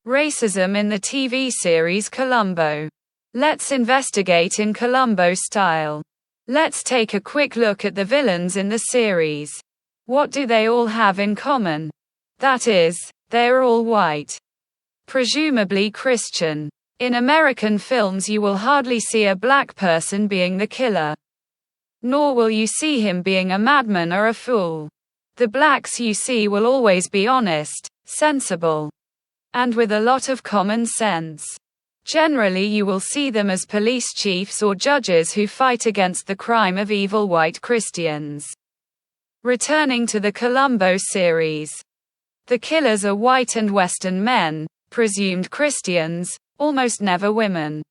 Racism in the TV series Columbo. Let's investigate in Columbo style. Let's take a quick look at the villains in the series. What do they all have in common? That is, they're all white. Presumably Christian. In American films you will hardly see a black person being the killer. Nor will you see him being a madman or a fool. The blacks you see will always be honest, sensible, and with a lot of common sense. Generally you will see them as police chiefs or judges who fight against the crime of evil white Christians. Returning to the Columbo series. The killers are white and Western men, presumed Christians, almost never women.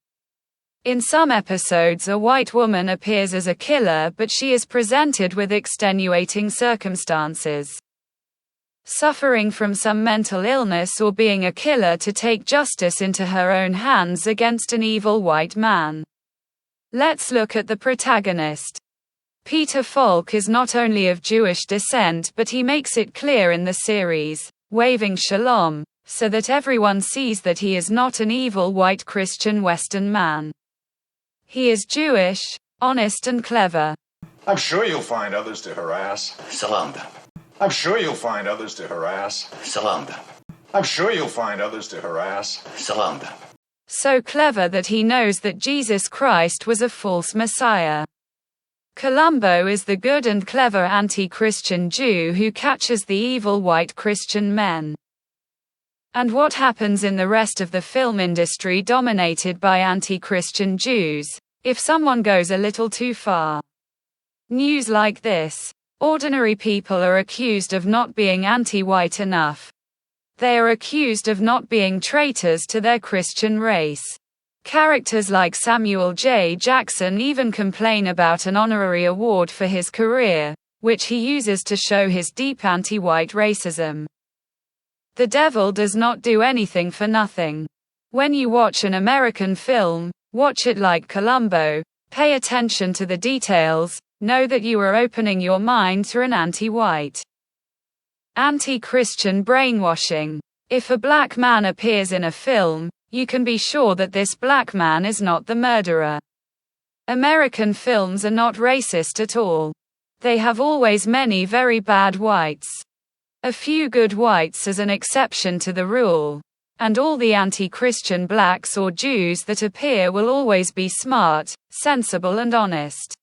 In some episodes a white woman appears as a killer but she is presented with extenuating circumstances. Suffering from some mental illness or being a killer to take justice into her own hands against an evil white man. Let's look at the protagonist. Peter Falk is not only of Jewish descent but he makes it clear in the series, waving shalom, so that everyone sees that he is not an evil white Christian Western man. He is Jewish, honest and clever. I'm sure you'll find others to harass. Salam. I'm sure you'll find others to harass. Salam. I'm sure you'll find others to harass. Salam. So clever that he knows that Jesus Christ was a false Messiah. Columbo is the good and clever anti-Christian Jew who catches the evil white Christian men. And what happens in the rest of the film industry dominated by anti-Christian Jews, if someone goes a little too far? News like this. Ordinary people are accused of not being anti-white enough. They are accused of not being traitors to their Christian race. Characters like Samuel J. Jackson even complain about an honorary award for his career, which he uses to show his deep anti-white racism. The devil does not do anything for nothing. When you watch an American film, watch it like Columbo, pay attention to the details, know that you are opening your mind to an anti-white, anti-Christian brainwashing. If a black man appears in a film, you can be sure that this black man is not the murderer. American films are not racist at all. They have always many very bad whites. A few good whites as an exception to the rule. And all the anti-Christian blacks or Jews that appear will always be smart, sensible and honest.